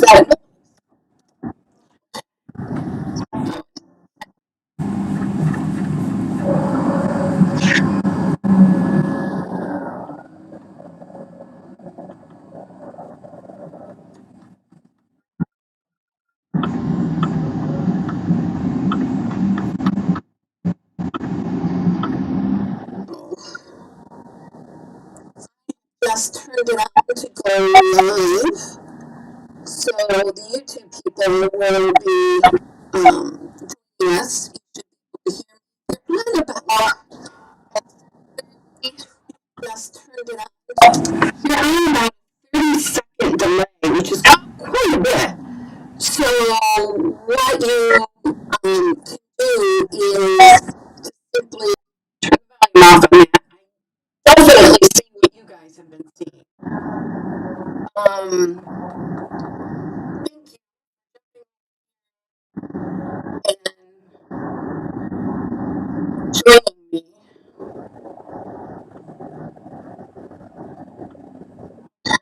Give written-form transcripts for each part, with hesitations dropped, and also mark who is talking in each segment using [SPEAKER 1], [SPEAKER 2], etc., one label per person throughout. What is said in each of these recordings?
[SPEAKER 1] that just turned it on to go live. So the YouTube people will be joining us. You should be able to hear me. They're on about just turned it on. They're on about 30-second delay, which is quite a bit. So what you can do is simply turn the volume off on that. Definitely see what you guys have been seeing. Thank you. And joining me.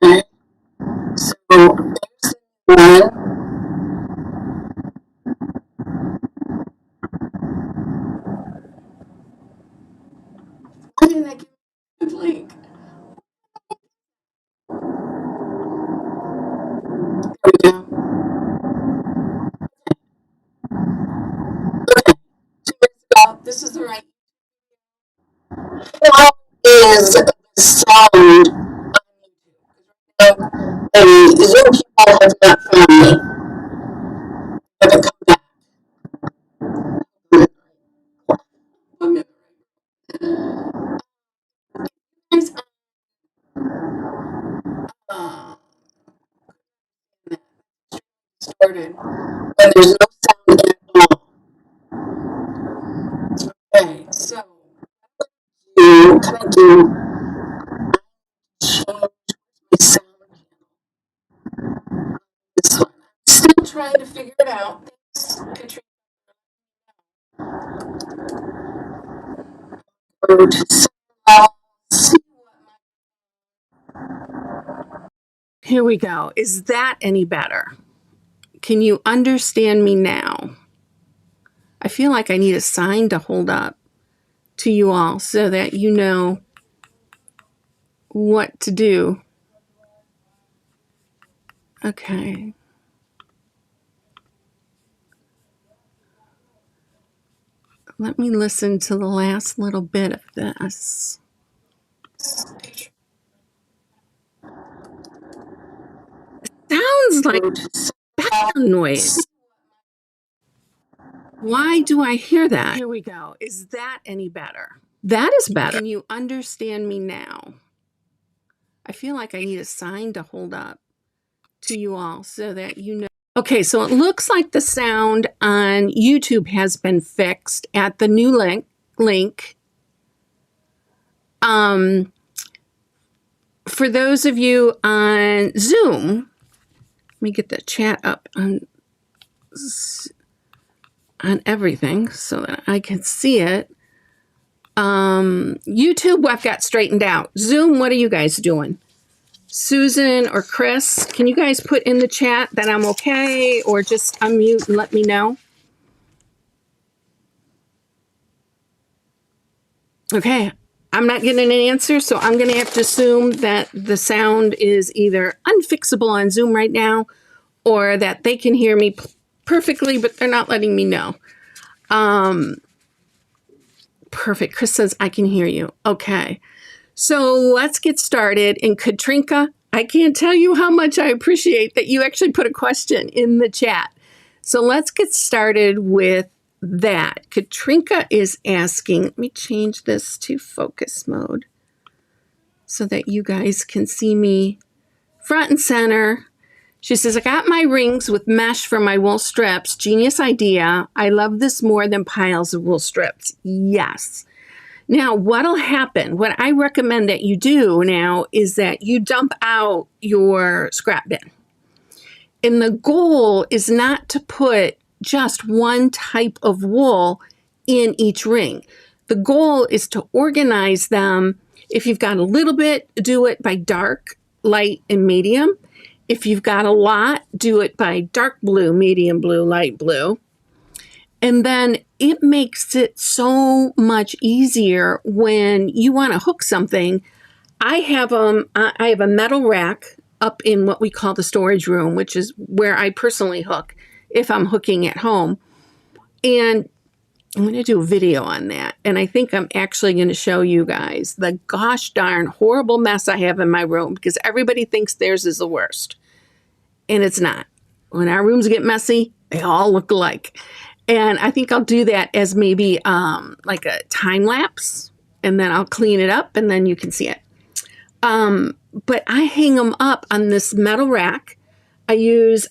[SPEAKER 1] Okay. So there's one. Why didn't I give you the link? There we go. Okay. 2 minutes ago. This is the right. How is the sound on YouTube? And Zoom people have not found me. Haven't come back. Guys, started when there's no sound at all. Okay, so you kind of do change my sound channel. This one. I'm still trying to figure it out. Thanks, Katrina. Here we go. Is that any better? Can you understand me now? I feel like I need a sign to hold up to you all so that you know what to do. Okay. Let me listen to the last little bit of this. It sounds like background noise. Why do I hear that? Here we go. Is that any better? That is better. Can you understand me now? I feel like I need a sign to hold up to you all so that you know. Okay, so it looks like the sound on YouTube has been fixed at the new link. For those of you on Zoom, let me get the chat up on everything so that I can see it. YouTube, I've got straightened out. Zoom, what are you guys doing? Susan or Chris, can you guys put in the chat that I'm okay, or just unmute and let me know? Okay, I'm not getting an answer, so I'm going to have to assume that the sound is either unfixable on Zoom right now, or that they can hear me perfectly, but they're not letting me know. Perfect. Chris says, I can hear you. Okay. So let's get started. And Katrinka, I can't tell you how much I appreciate that you actually put a question in the chat. So let's get started with that. Katrinka is asking, let me change this to focus mode so that you guys can see me front and center. She says, I got my rings with mesh for my wool strips. Genius idea. I love this more than piles of wool strips. Yes. Now, what'll happen, what I recommend that you do now is that you dump out your scrap bin. And the goal is not to put just one type of wool in each ring. The goal is to organize them. If you've got a little bit, do it by dark, light, and medium. If you've got a lot, do it by dark blue, medium blue, light blue. And then it makes it so much easier when you want to hook something. I have a metal rack up in what we call the storage room, which is where I personally hook if I'm hooking at home. And I'm going to do a video on that. And I think I'm actually going to show you guys the gosh darn horrible mess I have in my room, because everybody thinks theirs is the worst. And it's not. When our rooms get messy, they all look alike. And I think I'll do that as maybe like a time lapse, and then I'll clean it up and then you can see it. But I hang them up on this metal rack. I use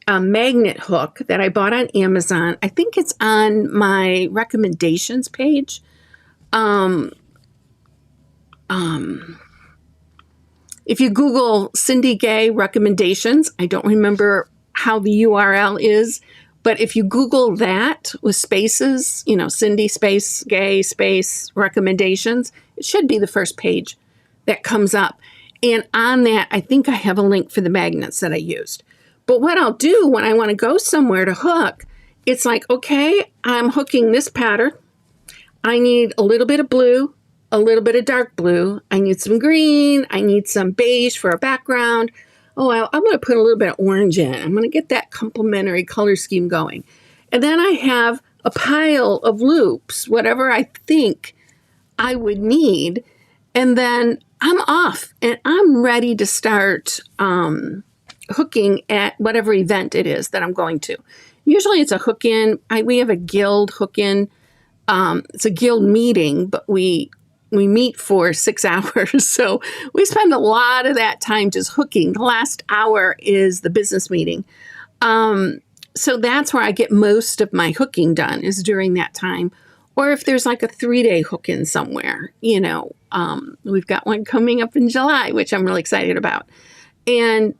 [SPEAKER 1] a magnet hook that I bought on Amazon. I think it's on my recommendations page. If you Google Cindy Gay recommendations, I don't remember how the URL is, but if you Google that with spaces, Cindy space Gay space recommendations, it should be the first page that comes up. And on that, I think I have a link for the magnets that I used. But what I'll do when I want to go somewhere to hook, it's like, okay, I'm hooking this pattern. I need a little bit of blue, a little bit of dark blue. I need some green. I need some beige for a background. Oh, I'm going to put a little bit of orange in. I'm going to get that complementary color scheme going. And then I have a pile of loops, whatever I think I would need. And then I'm off and I'm ready to start hooking at whatever event it is that I'm going to. Usually it's a hook-in. We have a guild hook-in. It's a guild meeting, but we meet for 6 hours. So we spend a lot of that time just hooking. The last hour is the business meeting. So that's where I get most of my hooking done, is during that time. Or if there's like a 3-day hook-in somewhere, we've got one coming up in July, which I'm really excited about. And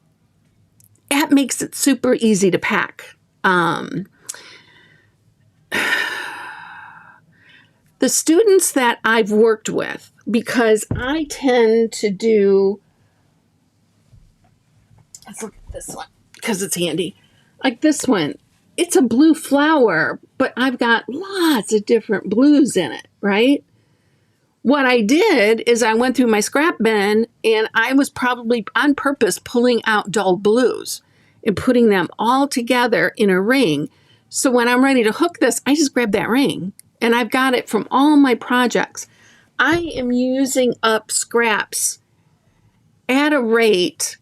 [SPEAKER 1] that makes it super easy to pack. The students that I've worked with, because I tend to do, let's look at this one, because it's handy. Like this one, it's a blue flower, but I've got lots of different blues in it, right? What I did is I went through my scrap bin and I was probably on purpose pulling out dull blues and putting them all together in a ring. So when I'm ready to hook this, I just grab that ring. And I've got it from all my projects. I am using up scraps at a rate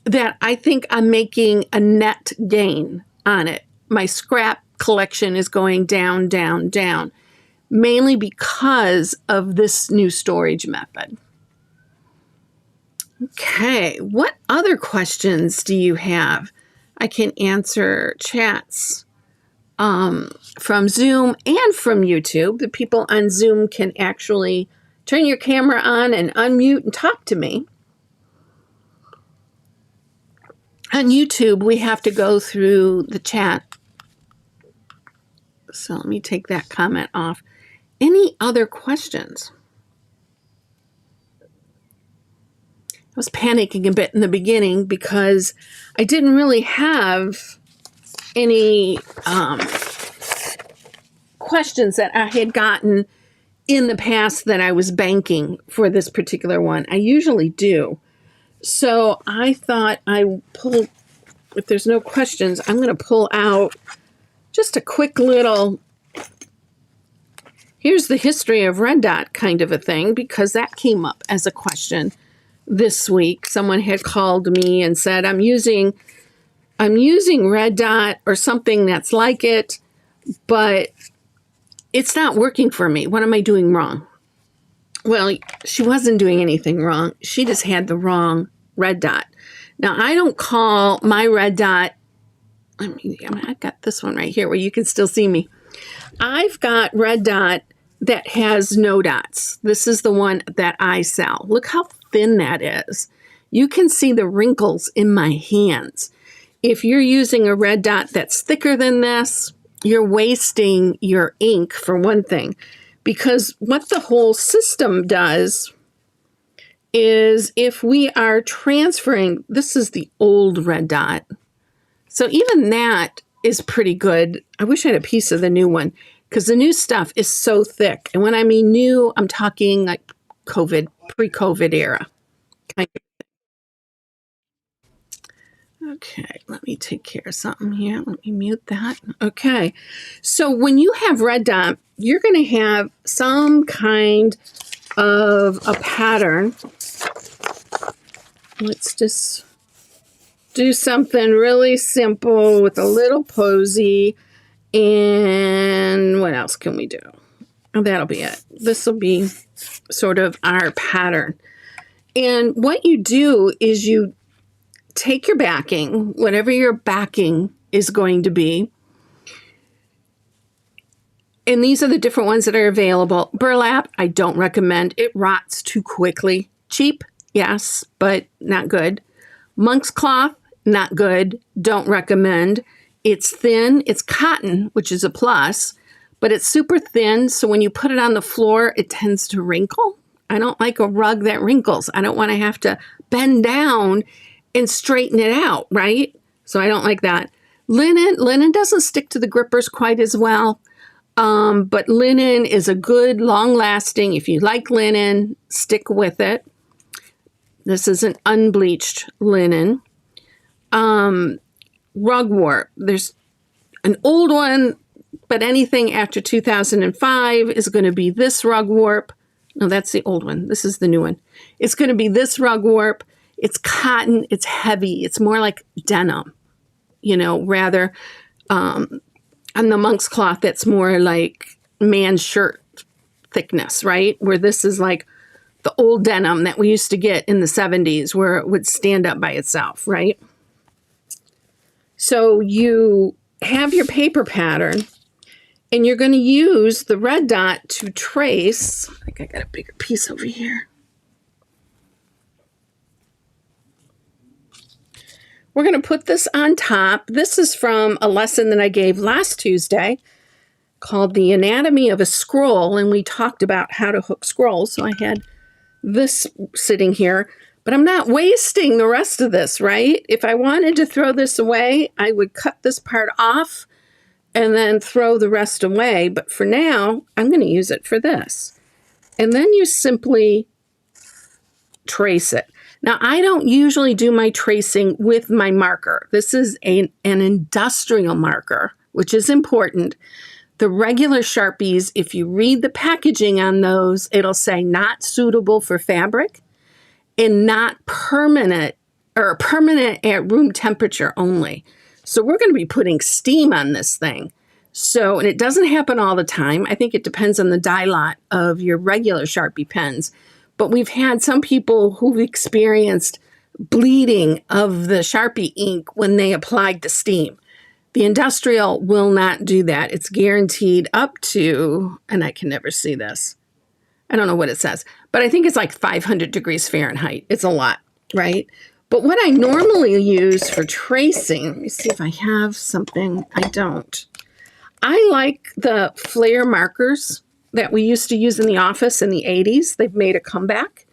[SPEAKER 1] that I think I'm making a net gain on it. My scrap collection is going down, down, down, mainly because of this new storage method. Okay, what other questions do you have? I can answer chats from Zoom and from YouTube. The people on Zoom can actually turn your camera on and unmute and talk to me. On YouTube, we have to go through the chat. So let me take that comment off. Any other questions? I was panicking a bit in the beginning because I didn't really have any questions that I had gotten in the past that I was banking for this particular one. I usually do. So I thought if there's no questions, I'm going to pull out just a quick little, here's the history of red dot kind of a thing, because that came up as a question this week. Someone had called me and said, I'm using red dot or something that's like it, but it's not working for me. What am I doing wrong? Well, she wasn't doing anything wrong. She just had the wrong red dot. Now, I don't call my red dot, I've got this one right here where you can still see me. I've got red dot that has no dots. This is the one that I sell. Look how thin that is. You can see the wrinkles in my hands. If you're using a red dot that's thicker than this, you're wasting your ink, for one thing, because what the whole system does is if we are transferring, this is the old red dot. So even that is pretty good. I wish I had a piece of the new one because the new stuff is so thick. And when I mean new, I'm talking like COVID, pre-COVID era. Okay, let me take care of something here. Let me mute that. Okay, so when you have red dot, you're going to have some kind of a pattern. Let's just do something really simple with a little posy. And what else can we do? Oh, that'll be it. This will be sort of our pattern. And what you do is you take your backing, whatever your backing is going to be. And these are the different ones that are available. Burlap, I don't recommend. It rots too quickly. Cheap, yes, but not good. Monk's cloth, not good. Don't recommend. It's thin. It's cotton, which is a plus, but it's super thin. So when you put it on the floor, it tends to wrinkle. I don't like a rug that wrinkles. I don't want to have to bend down and straighten it out, right? So I don't like that. Linen doesn't stick to the grippers quite as well. But linen is a good, long-lasting. If you like linen, stick with it. This is an unbleached linen. Rugwort. There's an old one, but anything after 2005 is going to be this rugwort. No, that's the old one. This is the new one. It's going to be this rugwort. It's cotton. It's heavy. It's more like denim, rather. On the monk's cloth, that's more like man's shirt thickness, right? Where this is like the old denim that we used to get in the 70s where it would stand up by itself, right? So you have your paper pattern and you're going to use the red dot to trace. I think I got a bigger piece over here. We're going to put this on top. This is from a lesson that I gave last Tuesday called The Anatomy of a Scroll, and we talked about how to hook scrolls. So I had this sitting here, but I'm not wasting the rest of this, right? If I wanted to throw this away, I would cut this part off and then throw the rest away. But for now, I'm going to use it for this. And then you simply trace it. Now, I don't usually do my tracing with my marker. This is an industrial marker, which is important. The regular Sharpies, if you read the packaging on those, it'll say not suitable for fabric and not permanent or permanent at room temperature only. So we're going to be putting steam on this thing. So, and it doesn't happen all the time. I think it depends on the dye lot of your regular Sharpie pens. But we've had some people who've experienced bleeding of the Sharpie ink when they applied the steam. The industrial will not do that. It's guaranteed up to, and I can never see this. I don't know what it says, but I think it's like 500 degrees Fahrenheit. It's a lot, right? But what I normally use for tracing, let me see if I have something. I don't. I like the flare markers that we used to use in the office in the 80s. They've made a comeback.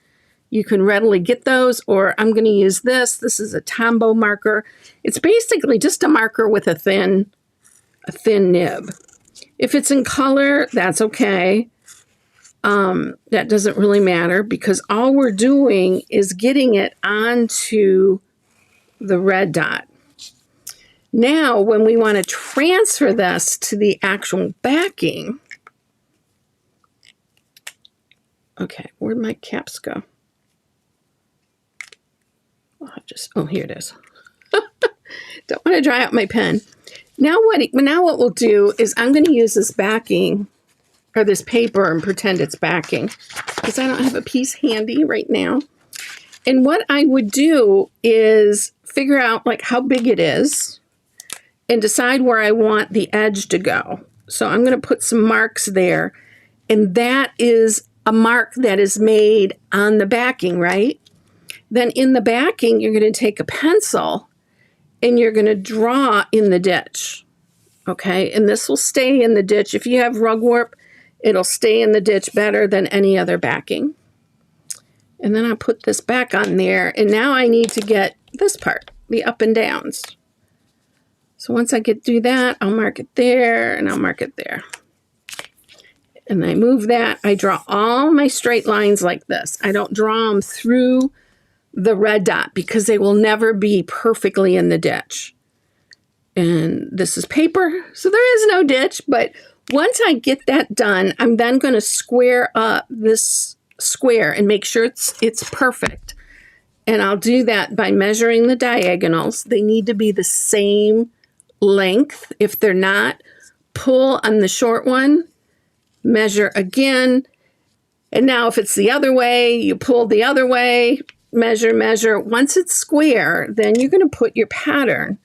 [SPEAKER 1] You can readily get those, or I'm going to use this. This is a Tombow marker. It's basically just a marker with a thin nib. If it's in color, that's okay. That doesn't really matter because all we're doing is getting it onto the red dot. Now, when we want to transfer this to the actual backing, okay, where'd my caps go? Oh, here it is. Don't want to dry out my pen. Now what we'll do is I'm going to use this backing or this paper and pretend it's backing because I don't have a piece handy right now. And what I would do is figure out like how big it is and decide where I want the edge to go. So I'm going to put some marks there, and that is a mark that is made on the backing, right? Then in the backing, you're going to take a pencil and you're going to draw in the ditch, okay? And this will stay in the ditch. If you have rugwort, it'll stay in the ditch better than any other backing. And then I'll put this back on there. And now I need to get this part, the up and downs. So once I get through that, I'll mark it there and I'll mark it there. And I move that. I draw all my straight lines like this. I don't draw them through the red dot because they will never be perfectly in the ditch. And this is paper, so there is no ditch. But once I get that done, I'm then going to square up this square and make sure it's perfect. And I'll do that by measuring the diagonals. They need to be the same length. If they're not, pull on the short one, measure again. And now if it's the other way, you pull the other way, measure, measure. Once it's square, then you're going to put your pattern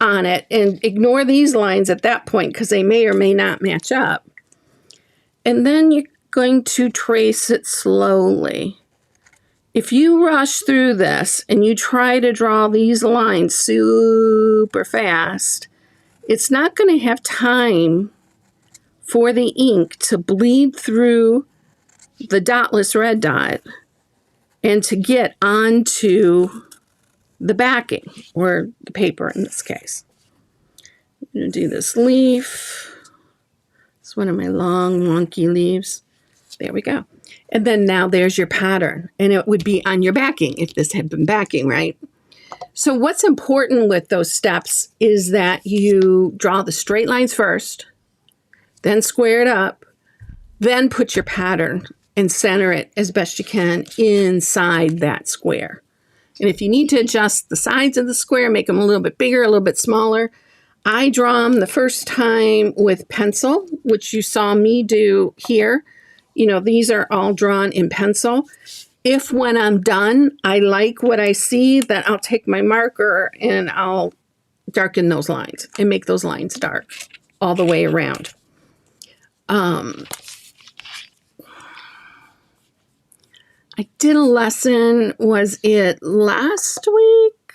[SPEAKER 1] on it and ignore these lines at that point because they may or may not match up. And then you're going to trace it slowly. If you rush through this and you try to draw these lines super fast, it's not going to have time for the ink to bleed through the dotless red dot and to get onto the backing, or the paper in this case. I'm going to do this leaf. It's one of my long, wonky leaves. There we go. And then now there's your pattern. And it would be on your backing if this had been backing, right? So what's important with those steps is that you draw the straight lines first, then square it up, then put your pattern and center it as best you can inside that square. And if you need to adjust the sides of the square, make them a little bit bigger, a little bit smaller. I draw them the first time with pencil, which you saw me do here. You know, these are all drawn in pencil. If when I'm done, I like what I see, then I'll take my marker and I'll darken those lines and make those lines dark all the way around. I did a lesson, was it last week?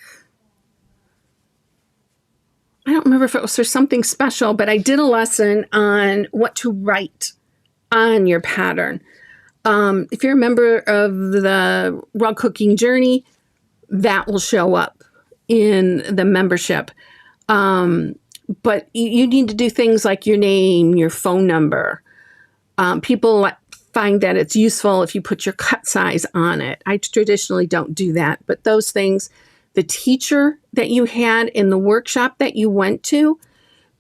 [SPEAKER 1] I don't remember if it was for something special, but I did a lesson on what to write on your pattern. If you're a member of the Rug Cooking Journey, that will show up in the membership. But you need to do things like your name, your phone number. People find that it's useful if you put your cut size on it. I traditionally don't do that, but those things, the teacher that you had in the workshop that you went to,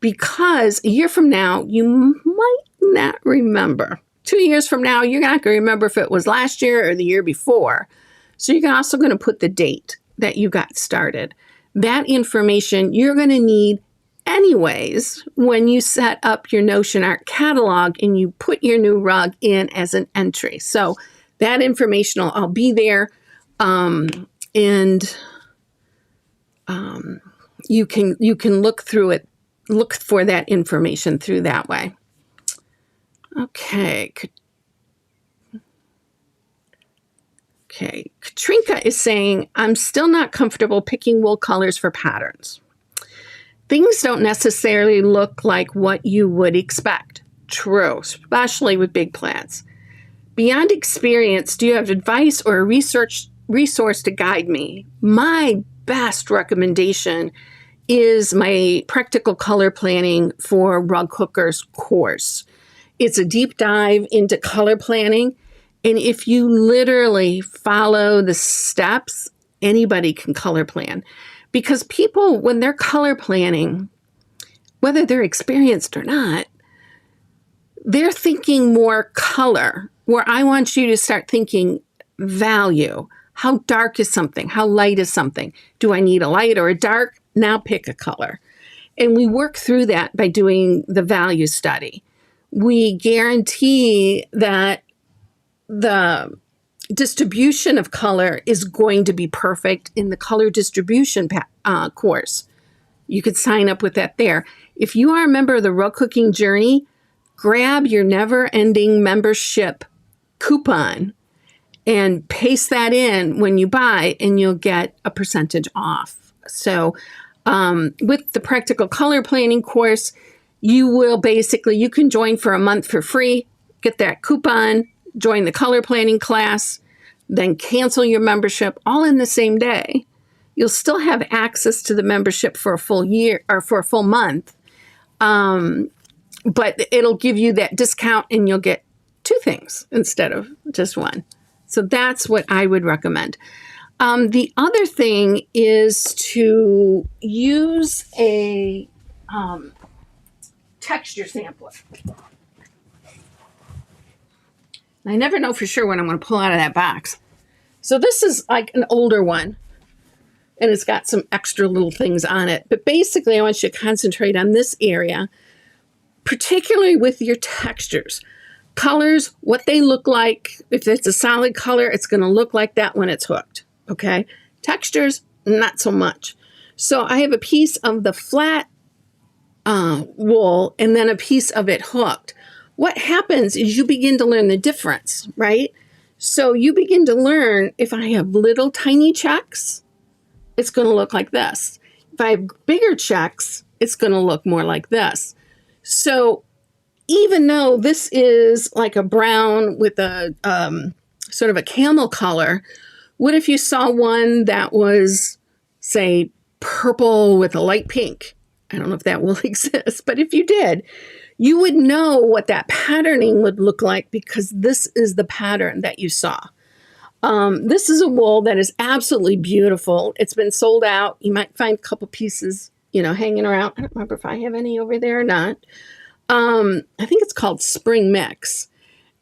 [SPEAKER 1] because a year from now, you might not remember. 2 years from now, you're not going to remember if it was last year or the year before. So you're also going to put the date that you got started. That information you're going to need anyways when you set up your Notion Art catalog and you put your new rug in as an entry. So that information will all be there, and you can look through it, look for that information through that way. Okay. Katrinka is saying, I'm still not comfortable picking wool colors for patterns. Things don't necessarily look like what you would expect. True, especially with big plants. Beyond experience, do you have advice or a resource to guide me? My best recommendation is my Practical Color Planning for Rug Cookers course. It's a deep dive into color planning. And if you literally follow the steps, anybody can color plan. Because people, when they're color planning, whether they're experienced or not, they're thinking more color, where I want you to start thinking value. How dark is something? How light is something? Do I need a light or a dark? Now pick a color. And we work through that by doing the value study. We guarantee that the distribution of color is going to be perfect in the color distribution course. You could sign up with that there. If you are a member of the Rug Cooking Journey, grab your never-ending membership coupon and paste that in when you buy, and you'll get a percentage off. So with the Practical Color Planning course, you can join for a month for free, get that coupon, join the color planning class. then cancel your membership all in the same day. You'll still have access to the membership for a full year or for a full month. But it'll give you that discount and you'll get 2 things instead of just 1. So that's what I would recommend. The other thing is to use a texture sampler. I never know for sure what I'm going to pull out of that box. So this is like an older one, and it's got some extra little things on it. But basically, I want you to concentrate on this area, particularly with your textures. Colors, what they look like. If it's a solid color, it's going to look like that when it's hooked. Okay? Textures, not so much. So I have a piece of the flat wool and then a piece of it hooked. What happens is you begin to learn the difference, right? So you begin to learn, if I have little tiny checks, it's going to look like this. If I have bigger checks, it's going to look more like this. So even though this is like a brown with a sort of a camel color, what if you saw one that was, say, purple with a light pink? I don't know if that will exist, but if you did, you would know what that patterning would look like because this is the pattern that you saw. This is a wool that is absolutely beautiful. It's been sold out. You might find a couple pieces, hanging around. I don't remember if I have any over there or not. I think it's called Spring Mix.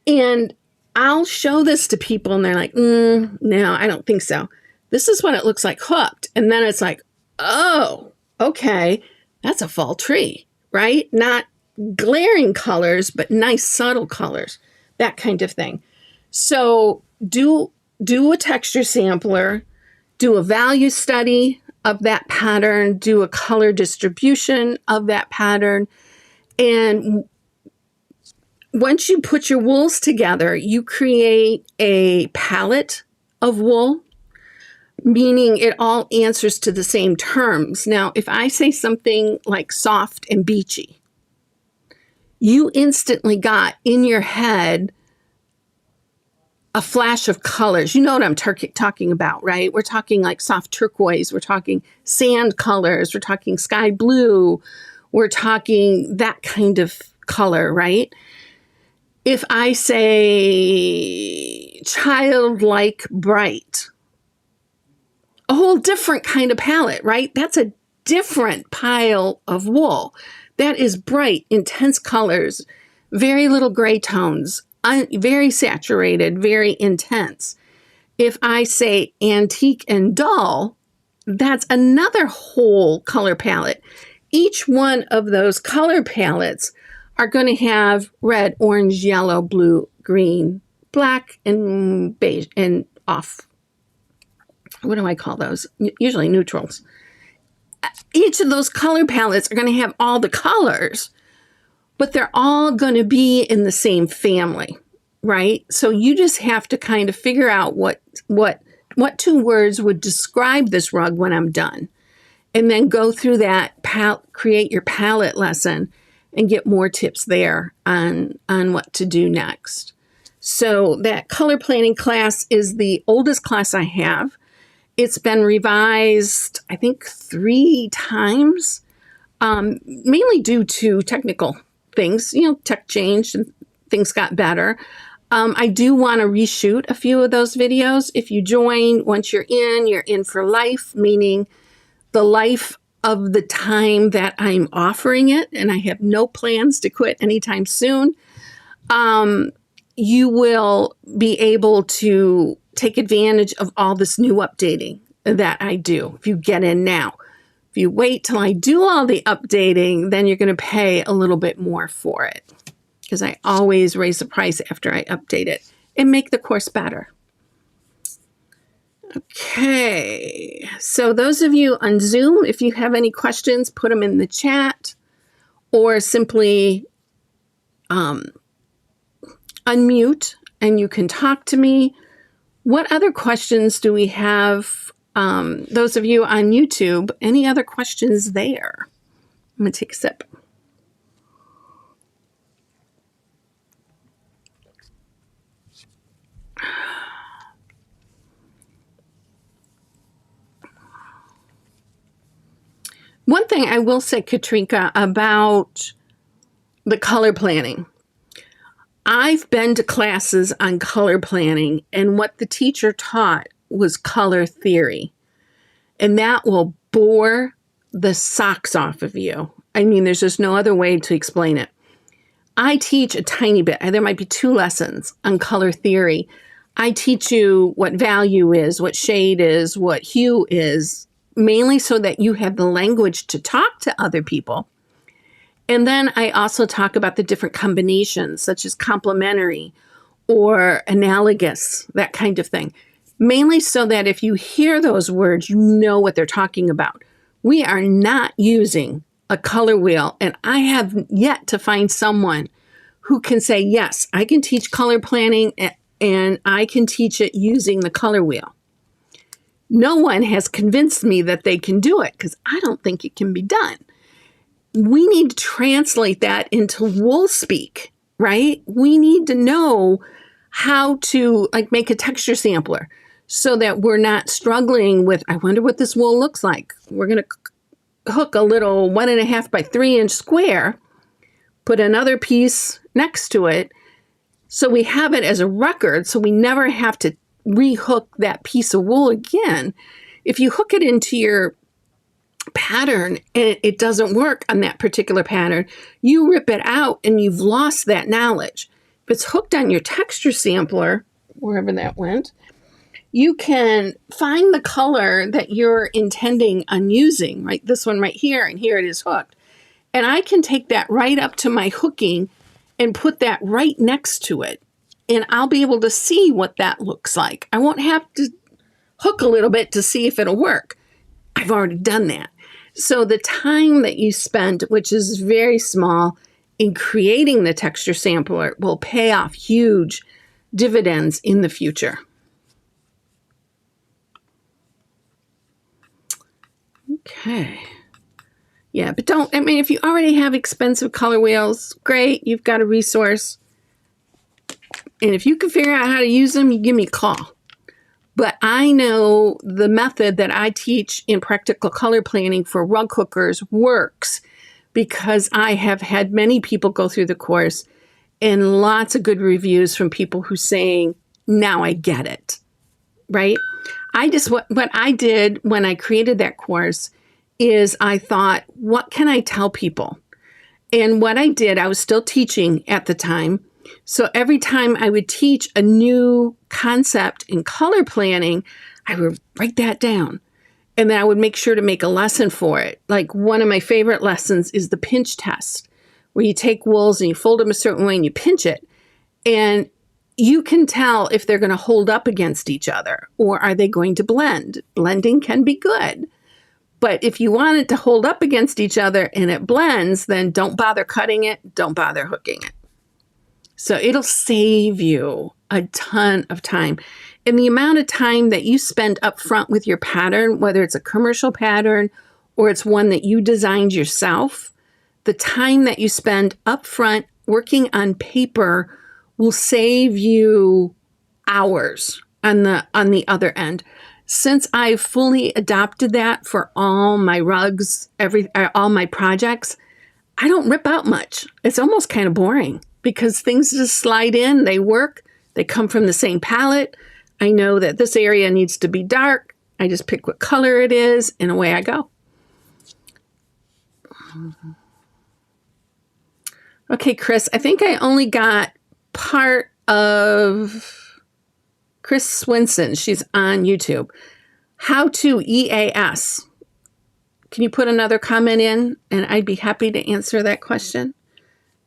[SPEAKER 1] And I'll show this to people and they're like, no, I don't think so. This is what it looks like hooked. And then it's like, oh, okay, that's a fall tree, right? Not glaring colors, but nice subtle colors, that kind of thing. So do a texture sampler, do a value study of that pattern, do a color distribution of that pattern. And once you put your wools together, you create a palette of wool, meaning it all answers to the same terms. Now, if I say something like soft and beachy, you instantly got in your head a flash of colors. You know what I'm talking about, right? We're talking like soft turquoise. We're talking sand colors. We're talking sky blue. We're talking that kind of color, right? If I say childlike bright, a whole different kind of palette, right? That's a different pile of wool. That is bright, intense colors, very little gray tones, very saturated, very intense. If I say antique and dull, that's another whole color palette. Each one of those color palettes are going to have red, orange, yellow, blue, green, black, and beige, and off. What do I call those? Usually neutrals. Each of those color palettes are going to have all the colors, but they're all going to be in the same family, right? So you just have to kind of figure out what 2 words would describe this rug when I'm done. And then go through that, create your palette lesson and get more tips there on what to do next. So that color planning class is the oldest class I have. It's been revised, I think, 3 times, mainly due to technical things. Tech changed and things got better. I do want to reshoot a few of those videos. If you join, once you're in for life, meaning the life of the time that I'm offering it, and I have no plans to quit anytime soon. You will be able to take advantage of all this new updating that I do if you get in now. If you wait till I do all the updating, then you're going to pay a little bit more for it because I always raise the price after I update it and make the course better. Okay, so those of you on Zoom, if you have any questions, put them in the chat or simply unmute and you can talk to me. What other questions do we have? Those of you on YouTube, any other questions there? I'm going to take a sip. One thing I will say, Katrinka, about the color planning. I've been to classes on color planning, and what the teacher taught was color theory. And that will bore the socks off of you. I mean, there's just no other way to explain it. I teach a tiny bit. There might be 2 lessons on color theory. I teach you what value is, what shade is, what hue is, mainly so that you have the language to talk to other people. And then I also talk about the different combinations, such as complementary or analogous, that kind of thing. Mainly so that if you hear those words, you know what they're talking about. We are not using a color wheel, and I have yet to find someone who can say, yes, I can teach color planning and I can teach it using the color wheel. No one has convinced me that they can do it because I don't think it can be done. We need to translate that into wool speak, right? We need to know how to make a texture sampler so that we're not struggling with, I wonder what this wool looks like. We're going to hook a little 1.5 by 3 inch square, put another piece next to it, so we have it as a record, so we never have to rehook that piece of wool again. If you hook it into your pattern and it doesn't work on that particular pattern, you rip it out and you've lost that knowledge. If it's hooked on your texture sampler, wherever that went, you can find the color that you're intending on using, right? This one right here, and here it is hooked. And I can take that right up to my hooking and put that right next to it. And I'll be able to see what that looks like. I won't have to hook a little bit to see if it'll work. I've already done that. So the time that you spend, which is very small, in creating the texture sampler will pay off huge dividends in the future. Okay. Yeah, but if you already have expensive color wheels, great, you've got a resource. And if you can figure out how to use them, you give me a call. But I know the method that I teach in practical color planning for rug hookers works because I have had many people go through the course and lots of good reviews from people who saying, now I get it, right? What I did when I created that course is I thought, what can I tell people? And what I did, I was still teaching at the time. So every time I would teach a new concept in color planning, I would write that down. And then I would make sure to make a lesson for it. Like one of my favorite lessons is the pinch test, where you take wools and you fold them a certain way and you pinch it. And you can tell if they're going to hold up against each other or are they going to blend. Blending can be good. But if you want it to hold up against each other and it blends, then don't bother cutting it, don't bother hooking it. So it'll save you a ton of time. And the amount of time that you spend up front with your pattern, whether it's a commercial pattern or it's one that you designed yourself, the time that you spend up front working on paper will save you hours on the other end. Since I've fully adopted that for all my rugs, all my projects, I don't rip out much. It's almost kind of boring because things just slide in, they work, they come from the same palette. I know that this area needs to be dark. I just pick what color it is and away I go. Okay, Chris, I think I only got part of Chris Swinson. She's on YouTube. How to EAS. Can you put another comment in? And I'd be happy to answer that question.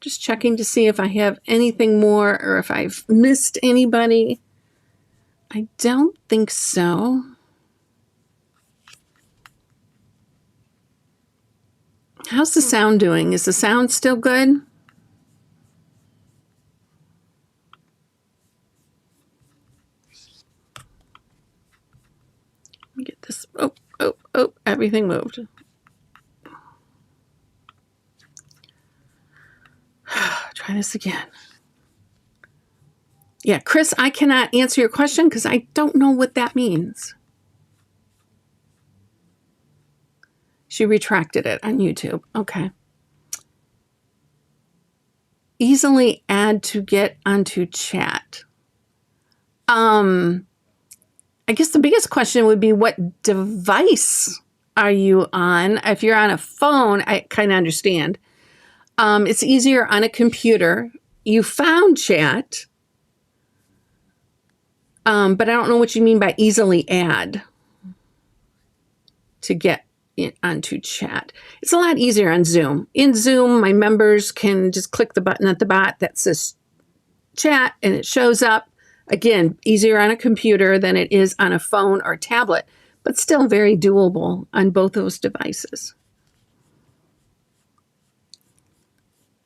[SPEAKER 1] Just checking to see if I have anything more or if I've missed anybody. I don't think so. How's the sound doing? Is the sound still good? Let me get this. Oh, everything moved. Try this again. Yeah, Chris, I cannot answer your question because I don't know what that means. She retracted it on YouTube. Okay. Easily add to get onto chat. I guess the biggest question would be, what device are you on? If you're on a phone, I kind of understand. It's easier on a computer. You found chat, but I don't know what you mean by easily add to get onto chat. It's a lot easier on Zoom. In Zoom, my members can just click the button at the bottom that says chat, and it shows up. Again, easier on a computer than it is on a phone or tablet, but still very doable on both those devices.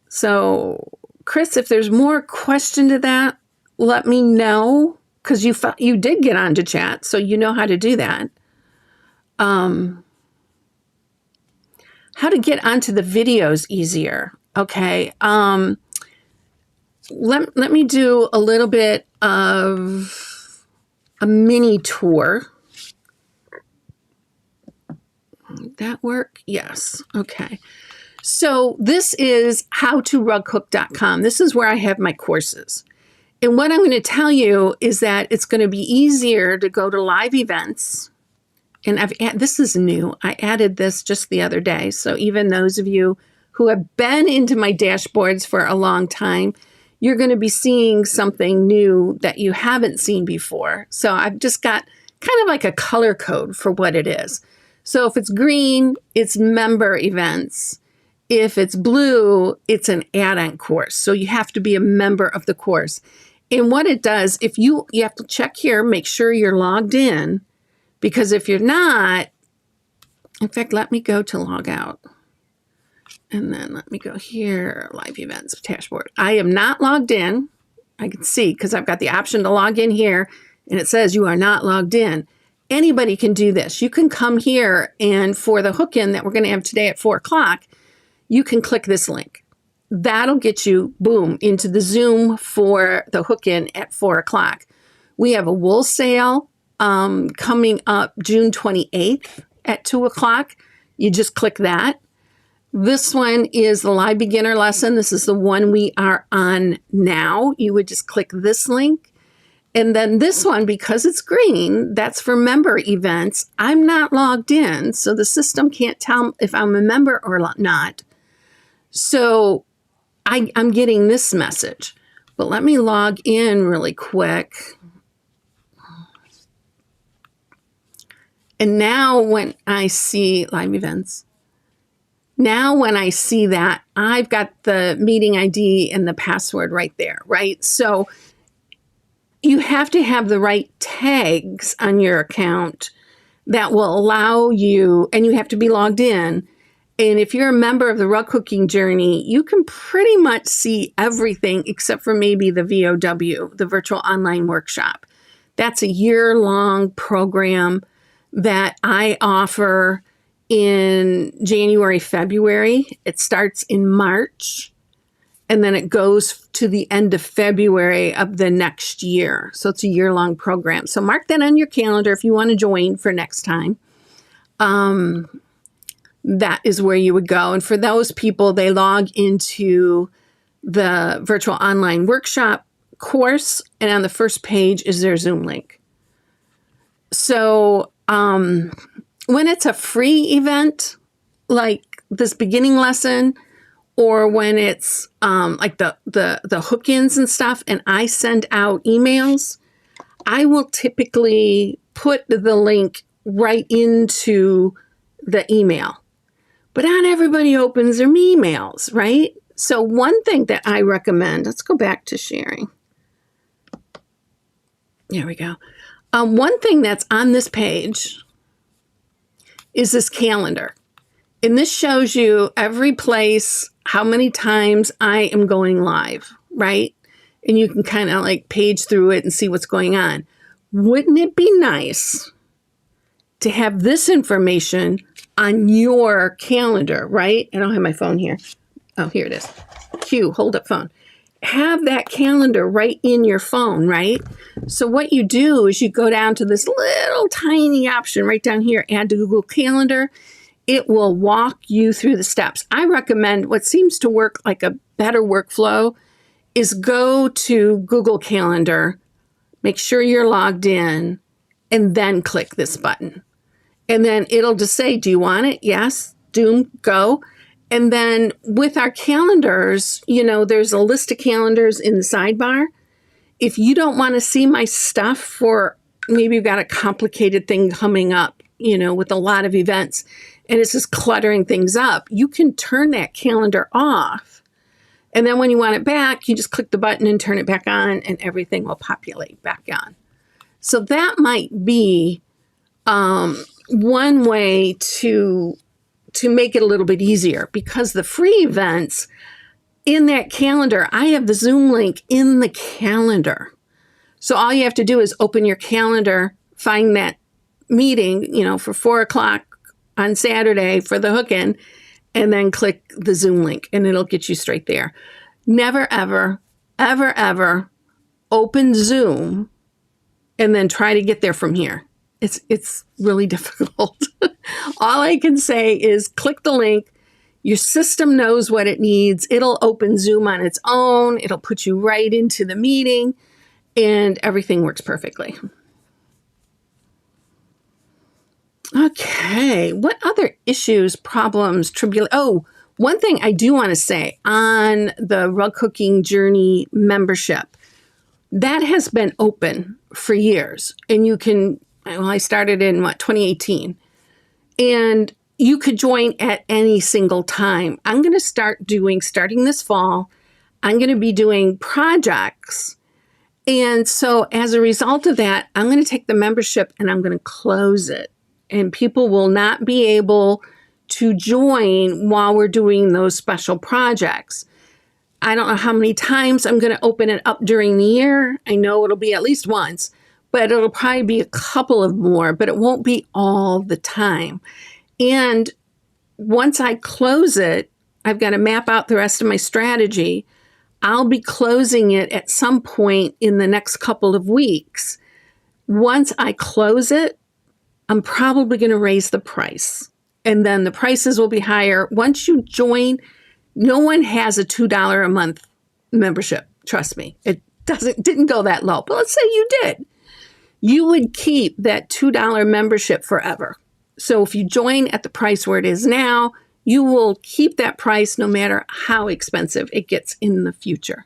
[SPEAKER 1] So, Chris, if there's more question to that, let me know, because you did get onto chat, so you know how to do that. How to get onto the videos easier. Okay. Let me do a little bit of a mini tour. Did that work? Yes. Okay. So this is howtorughook.com. This is where I have my courses. And what I'm going to tell you is that it's going to be easier to go to live events. And this is new. I added this just the other day. So even those of you who have been into my dashboards for a long time, you're going to be seeing something new that you haven't seen before. So I've just got kind of like a color code for what it is. So if it's green, it's member events. If it's blue, it's an add-on course. So you have to be a member of the course. And what it does, if you have to check here, make sure you're logged in, because if you're not, in fact, let me go to log out. And then let me go here, live events dashboard. I am not logged in. I can see because I've got the option to log in here, and it says you are not logged in. Anybody can do this. You can come here, and for the hook-in that we're going to have today at 4 o'clock, you can click this link. That'll get you, boom, into the Zoom for the hook-in at 4 o'clock. We have a wool sale coming up June 28th at 2 o'clock. You just click that. This one is the live beginner lesson. This is the one we are on now. You would just click this link. And then this one, because it's green, that's for member events. I'm not logged in, so the system can't tell if I'm a member or not. So I'm getting this message. But let me log in really quick. And now when I see live events, now when I see that, I've got the meeting ID and the password right there, right? So you have to have the right tags on your account that will allow you, and you have to be logged in. And if you're a member of the Rug Hooking Journey, you can pretty much see everything except for maybe the VOW, the Virtual Online Workshop. That's a year-long program that I offer in January, February. It starts in March, and then it goes to the end of February of the next year. So it's a year-long program. So mark that on your calendar if you want to join for next time. That is where you would go. And for those people, they log into the Virtual Online Workshop course, and on the first page is their Zoom link. So when it's a free event, like this beginning lesson, or when it's like the hook-ins and stuff, and I send out emails, I will typically put the link right into the email. But not everybody opens their emails, right? So one thing that I recommend, let's go back to sharing. There we go. One thing that's on this page is this calendar. And this shows you every place, how many times I am going live, right? And you can kind of like page through it and see what's going on. Wouldn't it be nice to have this information on your calendar, right? I don't have my phone here. Oh, here it is. Q, hold up phone. Have that calendar right in your phone, right? So what you do is you go down to this little tiny option right down here, add to Google Calendar, it will walk you through the steps. I recommend what seems to work like a better workflow is go to Google Calendar, make sure you're logged in, and then click this button. And then it'll just say, do you want it? Yes. Doom, go. And then with our calendars, there's a list of calendars in the sidebar. If you don't want to see my stuff for maybe you've got a complicated thing coming up, with a lot of events, and it's just cluttering things up, you can turn that calendar off. And then when you want it back, you just click the button and turn it back on, and everything will populate back on. So that might be one way to make it a little bit easier, because the free events in that calendar, I have the Zoom link in the calendar. So all you have to do is open your calendar, find that meeting, for 4:00 on Saturday for the hook-in, and then click the Zoom link, and it'll get you straight there. Never, ever, ever, ever open Zoom and then try to get there from here. It's really difficult. All I can say is click the link. Your system knows what it needs. It'll open Zoom on its own. It'll put you right into the meeting, and everything works perfectly. Okay, what other issues, problems, one thing I do want to say on the Rug Cooking Journey membership, that has been open for years. And you can, I started in 2018. And you could join at any single time. I'm going to starting this fall, I'm going to be doing projects. And so as a result of that, I'm going to take the membership and I'm going to close it. And people will not be able to join while we're doing those special projects. I don't know how many times I'm going to open it up during the year. I know it'll be at least once, but it'll probably be a couple of more, but it won't be all the time. And once I close it, I've got to map out the rest of my strategy. I'll be closing it at some point in the next couple of weeks. Once I close it, I'm probably going to raise the price, and then the prices will be higher. Once you join, no one has a $2 a month membership. Trust me, it didn't go that low. But let's say you did. You would keep that $2 membership forever. So if you join at the price where it is now, you will keep that price no matter how expensive it gets in the future.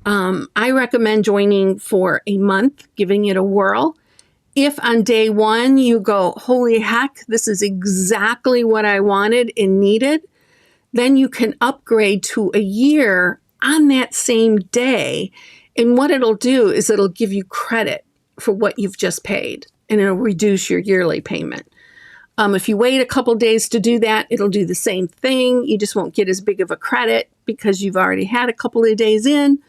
[SPEAKER 1] I recommend joining for a month, giving it a whirl. If on day one you go, holy heck, this is exactly what I wanted and needed, then you can upgrade to a year on that same day. And what it'll do is it'll give you credit for what you've just paid, and it'll reduce your yearly payment. If you wait a couple days to do that, it'll do the same thing. You just won't get as big of a credit because you've already had a couple of days in.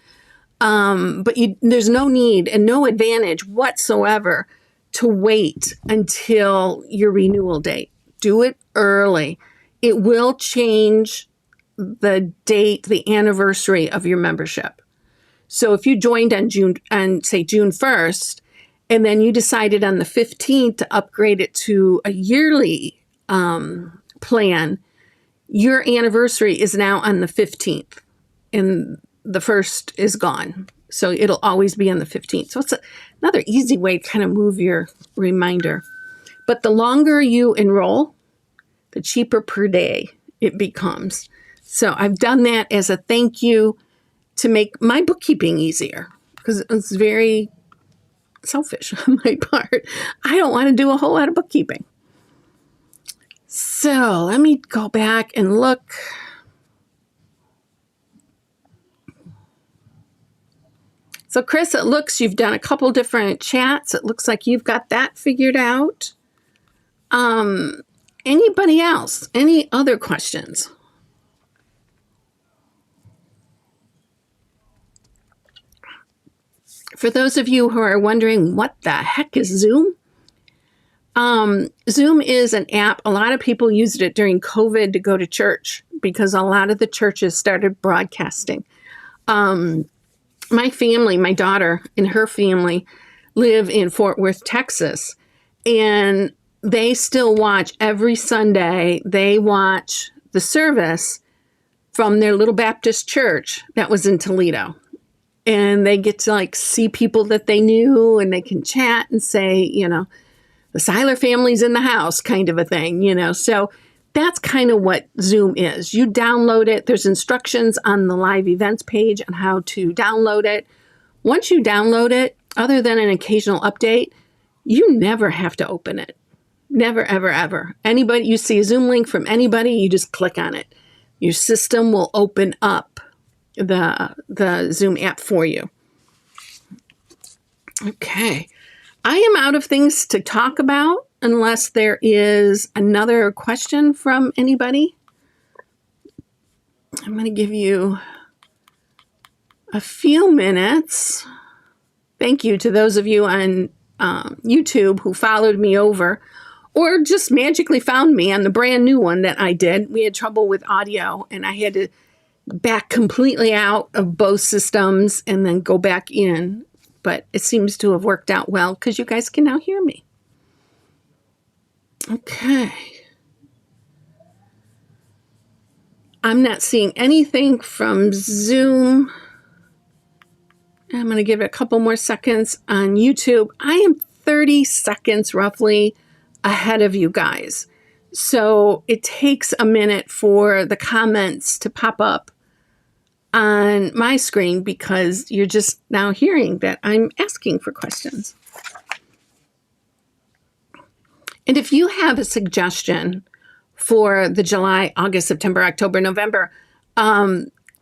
[SPEAKER 1] But there's no need and no advantage whatsoever to wait until your renewal date. Do it early. It will change the date, the anniversary of your membership. So if you joined on June 1st, and then you decided on the 15th to upgrade it to a yearly plan, your anniversary is now on the 15th, and the 1st is gone. So it'll always be on the 15th. So it's another easy way to kind of move your reminder. But the longer you enroll, the cheaper per day it becomes. So I've done that as a thank you to make my bookkeeping easier, because it's very selfish on my part. I don't want to do a whole lot of bookkeeping. So let me go back and look. So Chris, it looks you've done a couple different chats. It looks like you've got that figured out. Anybody else? Any other questions? For those of you who are wondering what the heck is Zoom, Zoom is an app. A lot of people used it during COVID to go to church because a lot of the churches started broadcasting. My family, my daughter and her family live in Fort Worth, Texas. And they still watch every Sunday. They watch the service from their little Baptist church that was in Toledo. And they get to like see people that they knew, and they can chat and say, the Seiler family's in the house kind of a thing, So that's kind of what Zoom is. You download it. There's instructions on the live events page on how to download it. Once you download it, other than an occasional update, you never have to open it. Never, ever, ever. Anybody, you see a Zoom link from anybody, you just click on it. Your system will open up the Zoom app for you. Okay. I am out of things to talk about unless there is another question from anybody. I'm going to give you a few minutes. Thank you to those of you on YouTube who followed me over or just magically found me on the brand new one that I did. We had trouble with audio, and I had to back completely out of both systems and then go back in. But it seems to have worked out well because you guys can now hear me. Okay. I'm not seeing anything from Zoom. I'm going to give it a couple more seconds on YouTube. I am 30 seconds roughly ahead of you guys. So it takes a minute for the comments to pop up on my screen because you're just now hearing that I'm asking for questions. And if you have a suggestion for the July, August, September, October, November,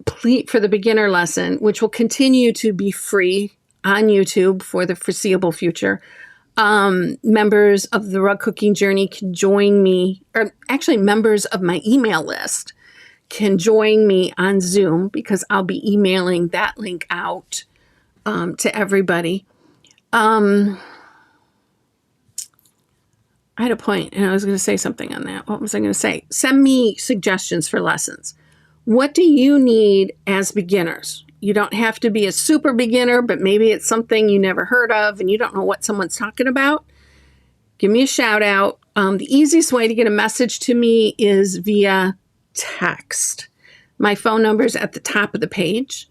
[SPEAKER 1] please, for the beginner lesson, which will continue to be free on YouTube for the foreseeable future, members of the Rug Cooking Journey can join me, or actually members of my email list can join me on Zoom because I'll be emailing that link out to everybody. I had a point and I was going to say something on that. What was I going to say? Send me suggestions for lessons. What do you need as beginners? You don't have to be a super beginner, but maybe it's something you never heard of and you don't know what someone's talking about. Give me a shout out. The easiest way to get a message to me is via text. My phone number is at the top of the page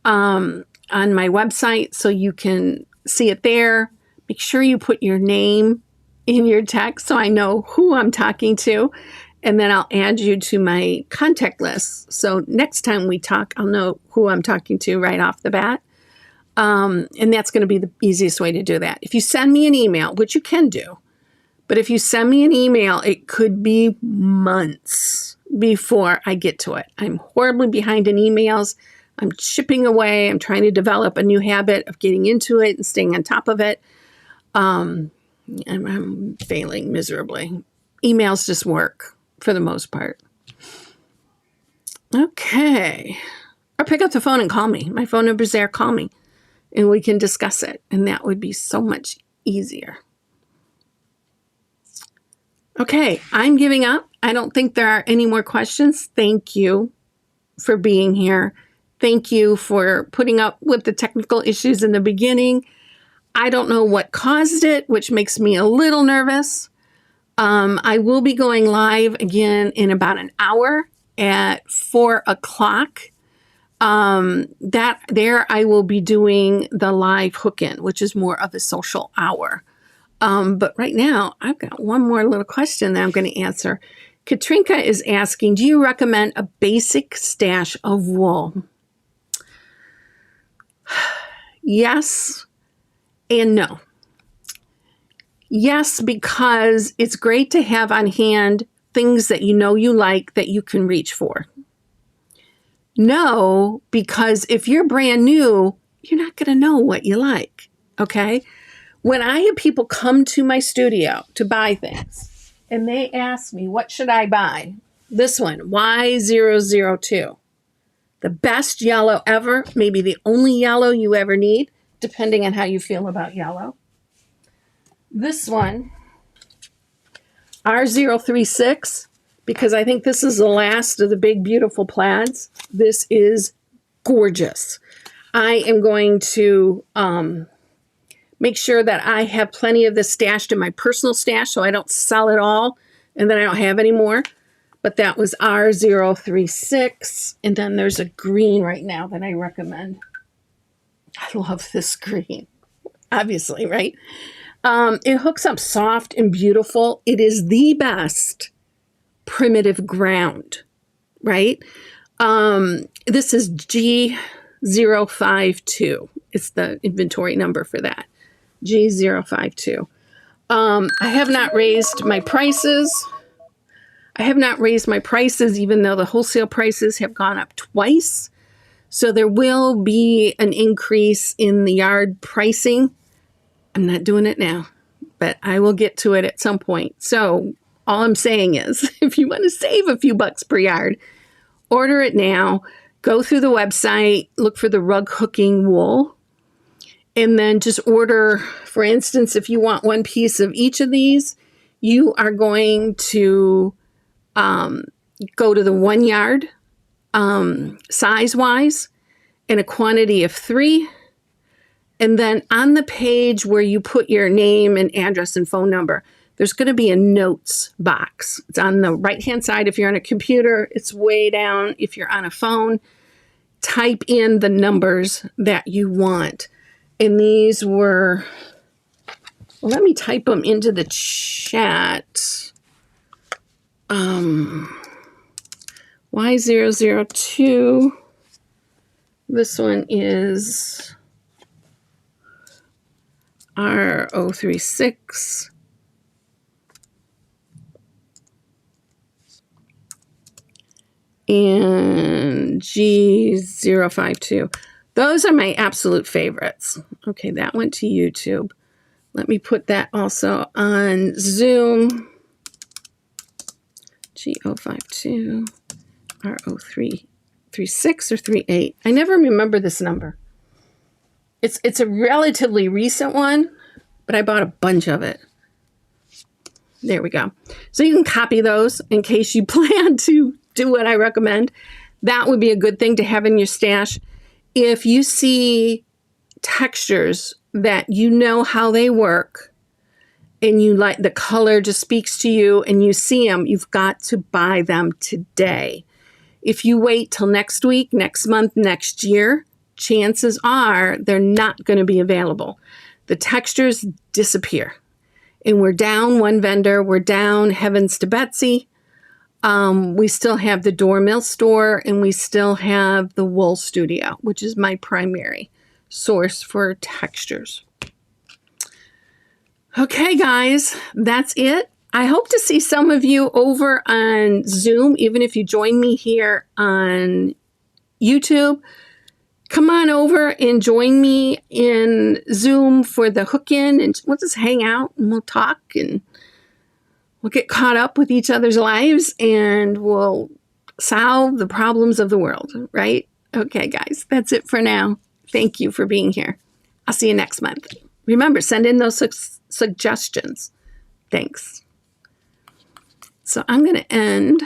[SPEAKER 1] on my website, so you can see it there. Make sure you put your name in your text so I know who I'm talking to, and then I'll add you to my contact list. So next time we talk, I'll know who I'm talking to right off the bat. And that's going to be the easiest way to do that. If you send me an email, which you can do, but if you send me an email, it could be months before I get to it. I'm horribly behind in emails. I'm chipping away. I'm trying to develop a new habit of getting into it and staying on top of it. I'm failing miserably. Emails just work for the most part. Okay. Or pick up the phone and call me. My phone number's there. Call me and we can discuss it. And that would be so much easier. Okay, I'm giving up. I don't think there are any more questions. Thank you for being here. Thank you for putting up with the technical issues in the beginning. I don't know what caused it, which makes me a little nervous. I will be going live again in about an hour at 4 o'clock. There I will be doing the live hook-in, which is more of a social hour. But right now, I've got one more little question that I'm going to answer. Katrinka is asking, do you recommend a basic stash of wool? Yes and no. Yes, because it's great to have on hand things that you know you like that you can reach for. No, because if you're brand new, you're not going to know what you like, okay? When I have people come to my studio to buy things and they ask me, what should I buy? This one, Y002. The best yellow ever, maybe the only yellow you ever need, depending on how you feel about yellow. This one, R036, because I think this is the last of the big, beautiful plaids. This is gorgeous. I am going to make sure that I have plenty of this stashed in my personal stash so I don't sell it all and then I don't have any more. But that was R036. And then there's a green right now that I recommend. I love this green, obviously, right? It hooks up soft and beautiful. It is the best primitive ground, right? This is G052. It's the inventory number for that. G052. I have not raised my prices. Even though the wholesale prices have gone up twice. So there will be an increase in the yard pricing. I'm not doing it now, but I will get to it at some point. So all I'm saying is, if you want to save a few bucks per yard, order it now. Go through the website, look for the rug hooking wool, and then just order, for instance, if you want one piece of each of these, you are going to go to the 1 yard size-wise in a quantity of 3. And then on the page where you put your name and address and phone number, there's going to be a notes box. It's on the right-hand side if you're on a computer. It's way down if you're on a phone. Type in the numbers that you want. And these were, well, let me type them into the chat. Y002. This one is R036. And G052. Those are my absolute favorites. Okay, that went to YouTube. Let me put that also on Zoom. G052, R036 or 38. I never remember this number. It's a relatively recent one, but I bought a bunch of it. There we go. So you can copy those in case you plan to do what I recommend. That would be a good thing to have in your stash. If you see textures that you know how they work and you like the color just speaks to you and you see them, you've got to buy them today. If you wait till next week, next month, next year, chances are they're not going to be available. The textures disappear. And we're down one vendor. We're down Heavens to Betsy. We still have the Door Mill store and we still have the Wool Studio, which is my primary source for textures. Okay, guys, that's it. I hope to see some of you over on Zoom, even if you join me here on YouTube. Come on over and join me in Zoom for the hook-in, and we'll just hang out and we'll talk and we'll get caught up with each other's lives and we'll solve the problems of the world, right? Okay, guys, that's it for now. Thank you for being here. I'll see you next month. Remember, send in those suggestions. Thanks. So I'm going to end